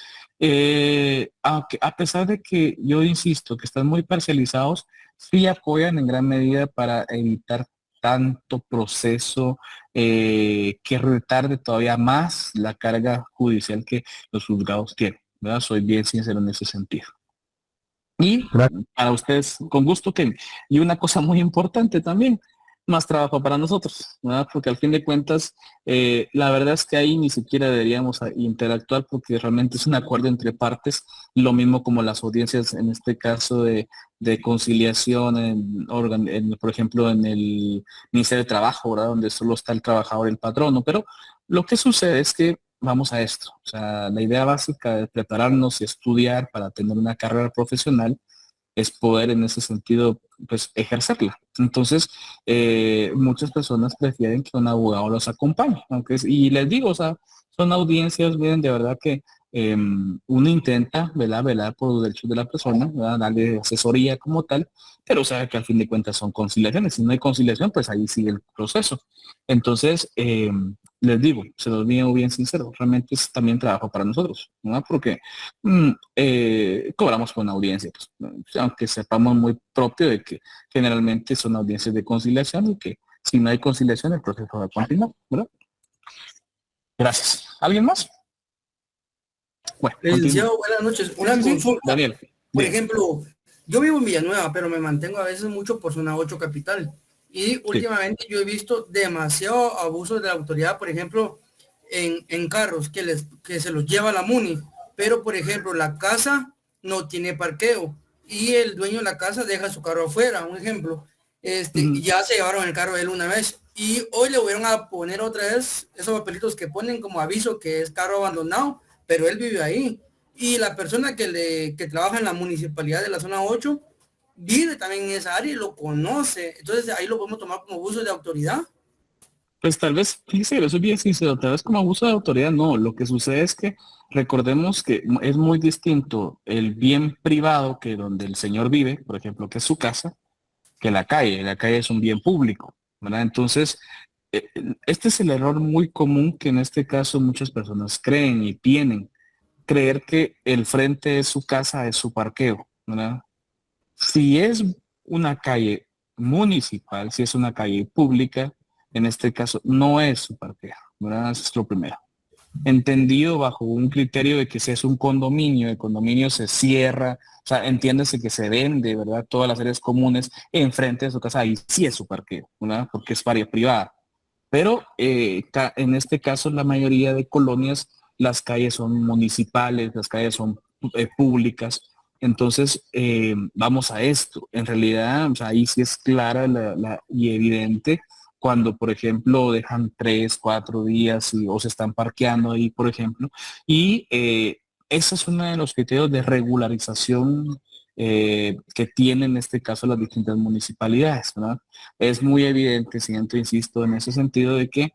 a pesar de que yo insisto que están muy parcializados, sí apoyan en gran medida para evitar tanto proceso que retarde todavía más la carga judicial que los juzgados tienen, ¿verdad? Soy bien sincero en ese sentido. Y Gracias. para ustedes, con gusto, que y una cosa muy importante también, más trabajo para nosotros, ¿verdad? Porque al fin de cuentas, la verdad es que ahí ni siquiera deberíamos interactuar porque realmente es un acuerdo entre partes, lo mismo como las audiencias, en este caso de conciliación, por ejemplo, en el Ministerio de Trabajo, ¿verdad? Donde solo está el trabajador y el patrono, pero lo que sucede es que vamos a esto. O sea, la idea básica de prepararnos y estudiar para tener una carrera profesional es poder en ese sentido, pues, ejercerla. Entonces, muchas personas prefieren que un abogado los acompañe, y les digo, o sea, son audiencias, miren, de verdad que uno intenta, ¿verdad?, velar por los derechos de la persona, ¿verdad?, darle asesoría como tal, pero sabe que al fin de cuentas son conciliaciones. Si no hay conciliación, pues ahí sigue el proceso. Entonces, les digo, se los digo bien sincero, realmente es también trabajo para nosotros, ¿no? Porque cobramos por una audiencia, pues, ¿no? Aunque sepamos muy propio de que generalmente son audiencias de conciliación y que si no hay conciliación el proceso va a continuar, ¿verdad? Gracias. ¿Alguien más? Bueno, continúo. Licenciado, buenas noches. Sí, Una sí, sí. consulta. Daniel, Por diga. ejemplo, yo vivo en Villanueva, pero me mantengo a veces mucho por zona 8 capital. Y Sí. últimamente yo he visto demasiado abuso de la autoridad, por ejemplo, en carros que se los lleva la MUNI. Pero, por ejemplo, la casa no tiene parqueo y el dueño de la casa deja su carro afuera. Un ejemplo, Ujú. ya se llevaron el carro de él una vez y hoy le volvieron a poner otra vez esos papelitos que ponen como aviso que es carro abandonado, pero él vive ahí. Y la persona que trabaja en la municipalidad de la zona 8 vive también en esa área y lo conoce. Entonces ahí lo podemos tomar como abuso de autoridad. Pues tal vez, fíjese, eso es bien sincero, tal vez como abuso de autoridad, no. Lo que sucede es que recordemos que es muy distinto el bien privado que donde el señor vive, por ejemplo, que es su casa, que la calle. La calle es un bien público, ¿verdad? Entonces, eh, este es el error muy común que en este caso muchas personas creen y tienen, creer que el frente de su casa es su parqueo, ¿verdad? Si es una calle municipal, si es una calle pública, en este caso no es su parqueo, ¿verdad? Eso es lo primero. Entendido bajo un criterio de que si es un condominio, el condominio se cierra, o sea, entiéndase que se vende, ¿verdad? Todas las áreas comunes enfrente de su casa, ahí sí es su parqueo, ¿verdad? Porque es área privada. Pero en este caso, la mayoría de colonias, las calles son municipales, las calles son públicas. Entonces, vamos a esto. En realidad, o sea, ahí sí es clara y evidente cuando, por ejemplo, dejan 3, 4 días o se están parqueando ahí, por ejemplo. Y ese es uno de los criterios de regularización que tienen en este caso las distintas municipalidades, ¿verdad? Es muy evidente, siento, insisto, en ese sentido de que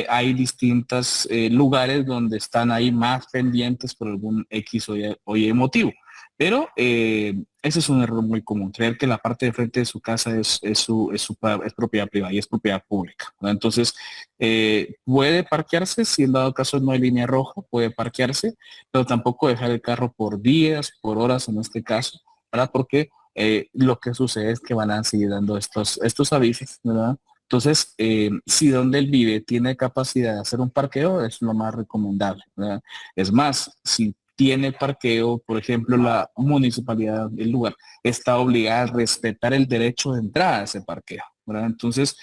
hay distintos lugares donde están ahí más pendientes por algún X o Y motivo. Pero ese es un error muy común, creer que la parte de frente de su casa es propiedad privada y es propiedad pública, ¿verdad? Entonces, puede parquearse, si en dado caso no hay línea roja, puede parquearse, pero tampoco dejar el carro por días, por horas en este caso, ¿verdad? Porque lo que sucede es que van a seguir dando estos avisos, ¿verdad? Entonces, si donde él vive tiene capacidad de hacer un parqueo, es lo más recomendable, ¿verdad? Es más, si tiene parqueo, por ejemplo, la municipalidad del lugar está obligada a respetar el derecho de entrada a ese parqueo, ¿verdad? Entonces,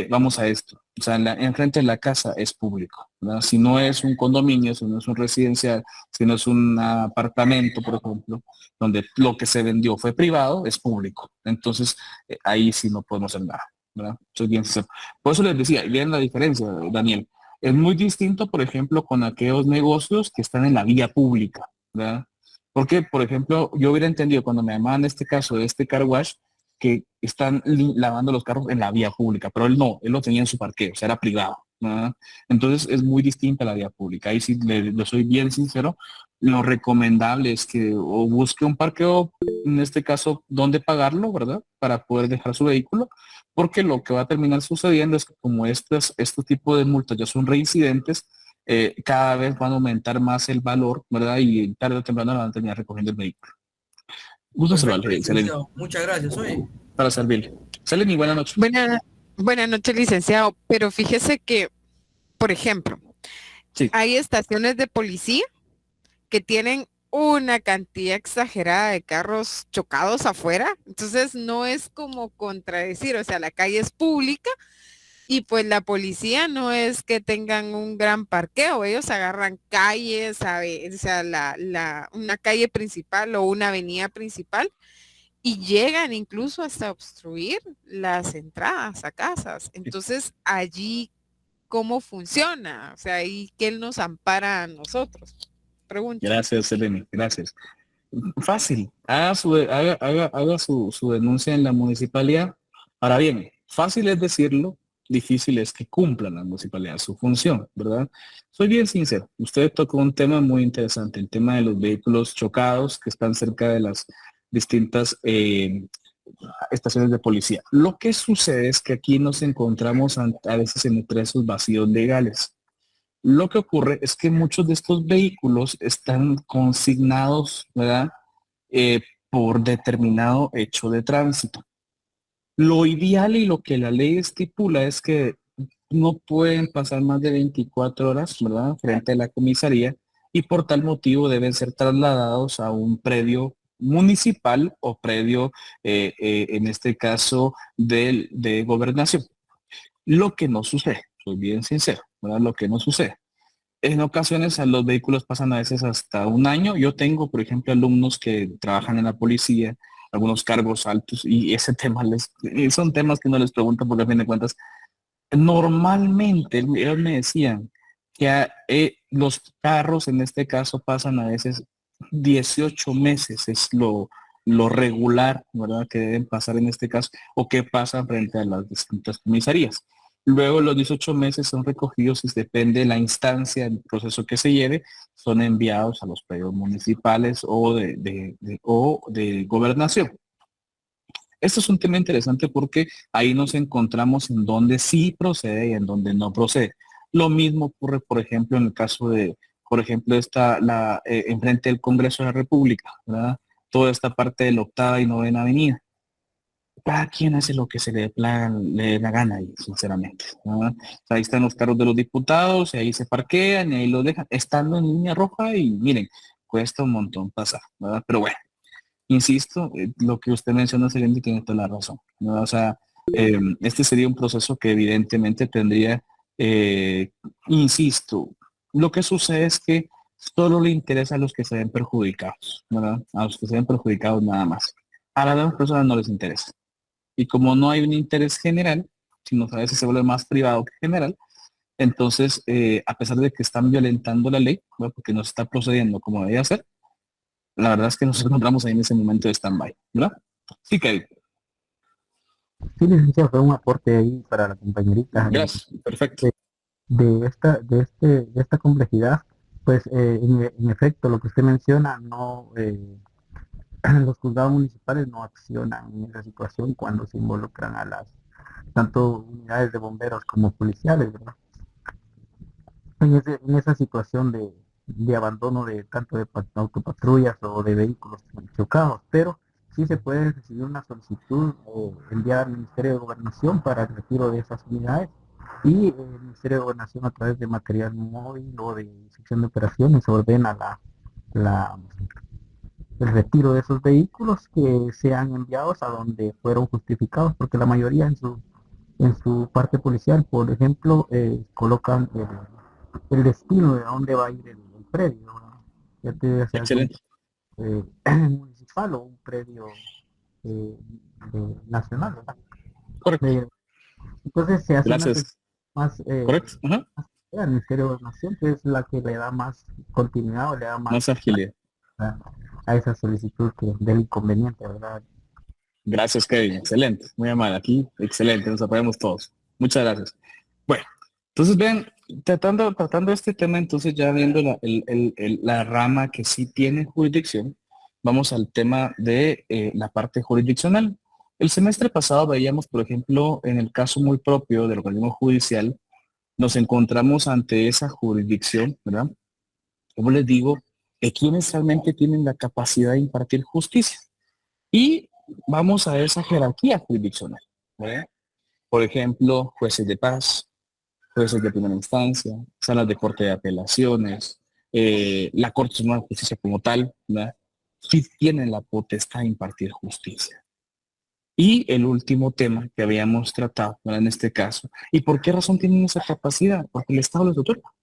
vamos a esto. O sea, enfrente de la casa es público, ¿verdad? Si no es un condominio, si no es un residencial, si no es un apartamento, por ejemplo, donde lo que se vendió fue privado, es público. Entonces, ahí sí no podemos hacer nada, ¿verdad? Soy bien sincero. Por eso les decía, vean la diferencia, Daniel. Es muy distinto, por ejemplo, con aquellos negocios que están en la vía pública, ¿verdad? Porque, por ejemplo, yo hubiera entendido cuando me llamaban este caso de este car wash, que están lavando los carros en la vía pública, pero él no, él lo tenía en su parqueo, o sea, era privado, ¿verdad? Entonces es muy distinta la vía pública. Ahí sí le soy bien sincero, lo recomendable es que o busque un parqueo, en este caso, donde pagarlo, ¿verdad? Para poder dejar su vehículo, porque lo que va a terminar sucediendo es que como estos tipos de multas ya son reincidentes, cada vez van a aumentar más el valor, ¿verdad? Y tarde o temprano van a terminar recogiendo el vehículo. Gusto Perfecto, saludarle, Selene, licenciado. Muchas gracias. Oye, para servirle. Selene, buenas noches. Buenas noches, licenciado. Pero fíjese que, por ejemplo, Sí, hay estaciones de policía que tienen una cantidad exagerada de carros chocados afuera. Entonces no es como contradecir, o sea, la calle es pública y pues la policía no es que tengan un gran parqueo, ellos agarran calles, o sea, una calle principal o una avenida principal y llegan incluso hasta obstruir las entradas a casas. Entonces, allí, ¿cómo funciona? O sea, ¿y qué nos ampara a nosotros? Pregunto. gracias, Selene, gracias. Fácil, haga su denuncia en la municipalidad. Ahora bien, fácil es decirlo, difícil es que cumplan la municipalidad su función, ¿verdad? Soy bien sincero, usted tocó un tema muy interesante, el tema de los vehículos chocados que están cerca de las distintas estaciones de policía. Lo que sucede es que aquí nos encontramos a veces entre esos vacíos legales. Lo que ocurre es que muchos de estos vehículos están consignados, ¿verdad? Eh, por determinado hecho de tránsito. Lo ideal y lo que la ley estipula es que no pueden pasar más de 24 horas, ¿verdad? Frente a la comisaría y por tal motivo deben ser trasladados a un predio municipal o predio, en este caso, de gobernación. Lo que no sucede, soy bien sincero, ¿verdad? Lo que no sucede. En ocasiones a los vehículos pasan a veces hasta un año. Yo tengo, por ejemplo, alumnos que trabajan en la policía, algunos cargos altos, y ese tema son temas que no les preguntan porque a fin de cuentas, normalmente ellos me decían que los carros en este caso pasan a veces 18 meses, es lo regular, ¿verdad? Que deben pasar en este caso, o que pasan frente a las distintas comisarías. Luego los 18 meses son recogidos y depende de la instancia del proceso que se lleve, son enviados a los predios municipales o de gobernación. Esto es un tema interesante porque ahí nos encontramos en donde sí procede y en donde no procede. Lo mismo ocurre, por ejemplo, en el caso de, por ejemplo, enfrente del Congreso de la República, ¿verdad? Toda esta parte de la octava y novena avenida. Cada quien hace lo que le dé la gana ahí, sinceramente, ¿verdad? O sea, ahí están los carros de los diputados, y ahí se parquean y ahí los dejan, estando en línea roja y miren, cuesta un montón pasar, ¿verdad? Pero bueno. Insisto, lo que usted menciona, Selene, tiene toda la razón, ¿no? O sea, este sería un proceso que evidentemente tendría Insisto, lo que sucede es que solo le interesa a los que se ven perjudicados, ¿verdad? A los que se ven perjudicados nada más. A las demás personas no les interesa. Y como no hay un interés general, sino a veces se vuelve más privado que general, entonces, a pesar de que están violentando la ley, ¿verdad? Porque no se está procediendo como debería ser, la verdad es que nos encontramos ahí en ese momento de stand-by, ¿verdad? Sí, Kevin. Sí, licenciado, fue un aporte ahí para la compañerita Gracias. Perfecto. de esta complejidad. Pues en efecto, lo que usted menciona, no, los juzgados municipales no accionan en esa situación cuando se involucran a las tanto unidades de bomberos como policiales, ¿verdad? En esa situación de abandono de tanto de autopatrullas o de vehículos chocados, pero sí se puede recibir una solicitud enviada al Ministerio de Gobernación para el retiro de esas unidades y el Ministerio de Gobernación a través de material móvil o de sección de operaciones ordena la, el retiro de esos vehículos que sean enviados a donde fueron justificados, porque la mayoría en su parte policial, por ejemplo, colocan el destino de a dónde va a ir el predio, ¿no? Ya te sea algún Excelente. municipal o un predio nacional, ¿verdad? Correcto. Entonces se hace una Gracias. más Correcto. Ajá. al Ministerio de Gobernación, que es la que le da más continuidad o le da más Más agilidad. a, a esa solicitud del inconveniente, ¿verdad? Gracias, Kevin. Excelente. Muy amable. Aquí, excelente. Nos apoyamos todos. Muchas gracias. Bueno, entonces vean, tratando este tema, entonces ya viendo la rama que sí tiene jurisdicción, vamos al tema de la parte jurisdiccional. El semestre pasado veíamos, por ejemplo, en el caso muy propio del organismo judicial, nos encontramos ante esa jurisdicción, ¿verdad? Como les digo, quienes realmente tienen la capacidad de impartir justicia. Y vamos a esa jerarquía jurisdiccional, ¿verdad? Por ejemplo, jueces de paz, jueces de primera instancia, salas de corte de apelaciones, la Corte Suprema de Justicia como tal, ¿verdad? Sí tienen la potestad de impartir justicia. Y el último tema que habíamos tratado, ¿verdad? En este caso, ¿y por qué razón tienen esa capacidad? Porque el Estado les otorga.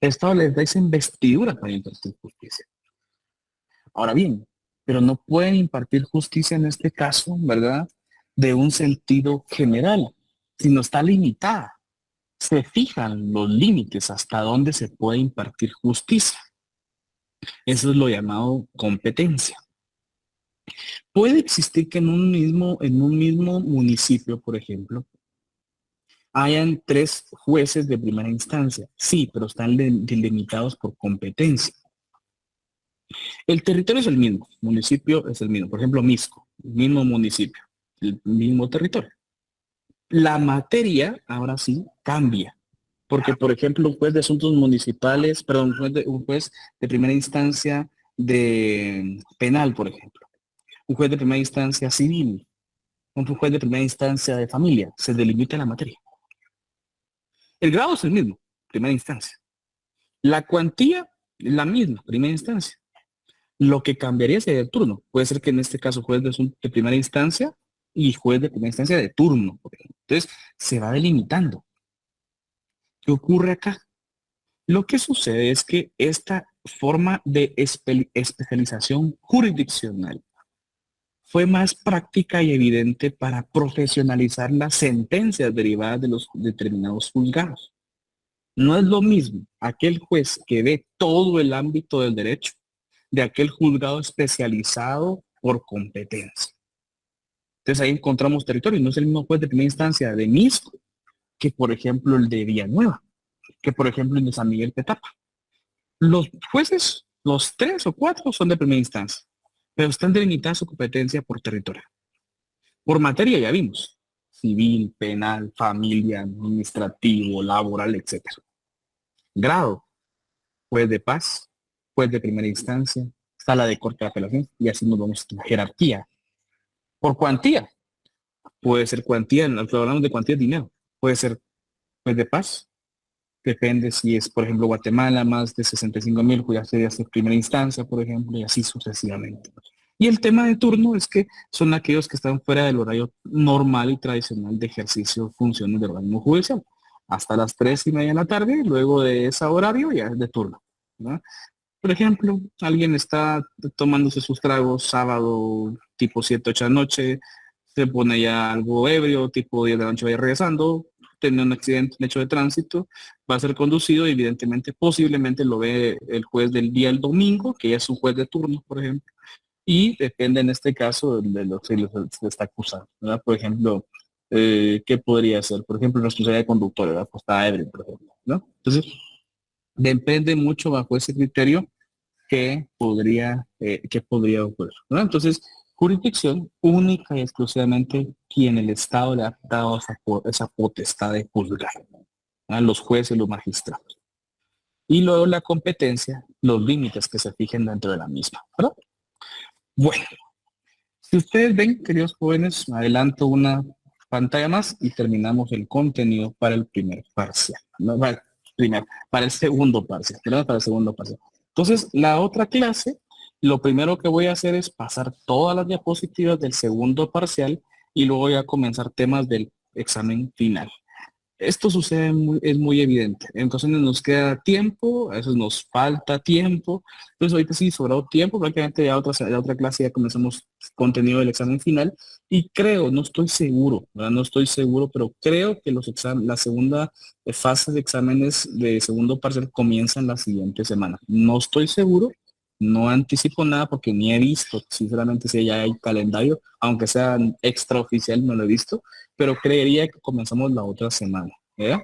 El Estado les da esa investidura para impartir justicia. Ahora bien, pero no pueden impartir justicia en este caso, ¿verdad? De un sentido general, sino está limitada. Se fijan los límites hasta dónde se puede impartir justicia. Eso es lo llamado competencia. Puede existir que en un mismo municipio, por ejemplo, hayan 3 jueces de primera instancia. Sí, pero están delimitados por competencia. El territorio es el mismo, municipio es el mismo. Por ejemplo, Misco, el mismo municipio, el mismo territorio. La materia, ahora sí, cambia. Porque, por ejemplo, un juez de asuntos municipales, perdón, un juez de primera instancia de penal, por ejemplo. Un juez de primera instancia civil. Un juez de primera instancia de familia. Se delimita la materia. El grado es el mismo, primera instancia. La cuantía, la misma, primera instancia. Lo que cambiaría sería el turno. Puede ser que en este caso juez de primera instancia y juez de primera instancia de turno. Por ejemplo. Entonces, se va delimitando. ¿Qué ocurre acá? Lo que sucede es que esta forma de especialización jurisdiccional fue más práctica y evidente para profesionalizar las sentencias derivadas de los determinados juzgados. No es lo mismo aquel juez que ve todo el ámbito del derecho de aquel juzgado especializado por competencia. Entonces ahí encontramos territorio. No es el mismo juez de primera instancia de Misco que, por ejemplo, el de Villanueva, que, por ejemplo, el de San Miguel Petapa. Los jueces, los 3 o 4 son de primera instancia, pero están delimitadas su competencia por territorio. Por materia ya vimos, civil, penal, familia, administrativo, laboral, etc. Grado, juez de paz, juez de primera instancia, sala de corte de apelación, y así nos vamos a jerarquía. Por cuantía, puede ser cuantía, hablamos de cuantía de dinero, puede ser juez de paz, depende si es, por ejemplo, Guatemala, más de 65,000, pues ya sería su primera instancia, por ejemplo, y así sucesivamente. Y el tema de turno es que son aquellos que están fuera del horario normal y tradicional de ejercicio de funciones del organismo judicial. hasta las 3:30 de la tarde, luego de ese horario ya es de turno, ¿no? Por ejemplo, alguien está tomándose sus tragos sábado tipo 7, 8 de la noche, se pone ya algo ebrio, tipo 10 de la noche vaya regresando, tiene un accidente, un hecho de tránsito, va a ser conducido y evidentemente, posiblemente lo ve el juez del día el domingo, que ya es un juez de turno, por ejemplo, y depende en este caso de lo que se le está acusando, ¿verdad? Por ejemplo, ¿qué podría ser? Por ejemplo, responsabilidad de conductor, ¿verdad? Pues está ebrio, por ejemplo, ¿no? Entonces, depende mucho bajo ese criterio que podría ocurrir, ¿no? Entonces, jurisdicción única y exclusivamente quien el Estado le ha dado esa potestad de juzgar, ¿no? Los jueces y los magistrados. Y luego la competencia, los límites que se fijen dentro de la misma, ¿verdad? Bueno, si ustedes ven, queridos jóvenes, adelanto una pantalla más y terminamos el contenido para el primer parcial, ¿no? Para el segundo parcial, ¿verdad? Para el segundo parcial. Entonces, la otra clase, lo primero que voy a hacer es pasar todas las diapositivas del segundo parcial y luego voy a comenzar temas del examen final. Esto sucede, es muy evidente. Entonces nos queda tiempo, a veces nos falta tiempo. Entonces ahorita sí sobrado tiempo, prácticamente ya otra clase ya comenzamos contenido del examen final. Y creo, no estoy seguro, ¿verdad? No estoy seguro, pero creo que la segunda fase de exámenes de segundo parcial comienzan la siguiente semana. No estoy seguro, no anticipo nada porque ni he visto, sinceramente, si ya hay calendario, aunque sea extraoficial, no lo he visto, pero creería que comenzamos la otra semana, ¿verdad?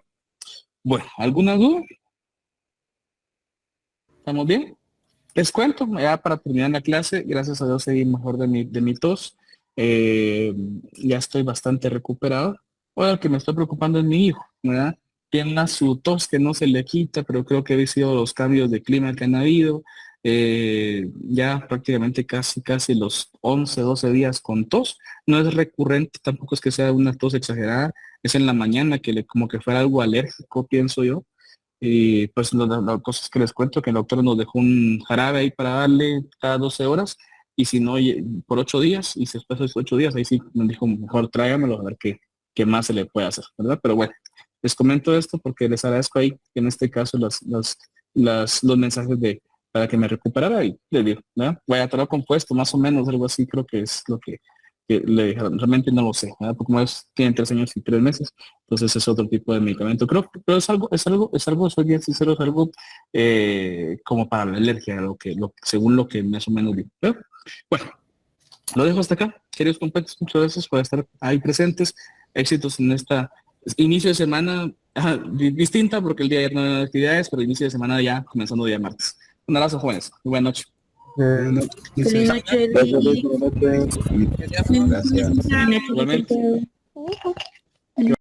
Bueno, ¿alguna duda? ¿Estamos bien? Les cuento, ya para terminar la clase, gracias a Dios seguí mejor de mi tos. Ya estoy bastante recuperado. Ahora el que me está preocupando es mi hijo, ¿verdad? Tiene su tos que no se le quita, pero creo que han sido los cambios de clima que han habido. Ya prácticamente casi los 11, 12 días con tos. No es recurrente, tampoco es que sea una tos exagerada. Es en la mañana como que fuera algo alérgico, pienso yo. Y pues las cosas que les cuento, que el doctor nos dejó un jarabe ahí para darle cada 12 horas, y si no, por 8 días, y si después de esos 8 días, ahí sí me dijo, mejor tráigamelo a ver qué más se le puede hacer, ¿verdad? Pero bueno, les comento esto porque les agradezco ahí, en este caso, los mensajes para que me recuperara y les digo, ¿verdad? Voy a tratar compuesto, más o menos, algo así, creo que es lo que le dijeron. Realmente no lo sé, ¿verdad? Porque como tienen 3 años y 3 meses, entonces es otro tipo de medicamento. Creo, pero soy bien sincero, es algo como para la alergia, según lo que más o menos digo. ¿Pero? Bueno, lo dejo hasta acá. Queridos compañeros, muchas gracias por estar ahí presentes. Éxitos en esta inicio de semana distinta, porque el día de ayer no hay actividades, pero inicio de semana ya, comenzando día martes. Un abrazo, jóvenes. Muy buena noche. Feliz noche, Luis. Gracias. Igualmente.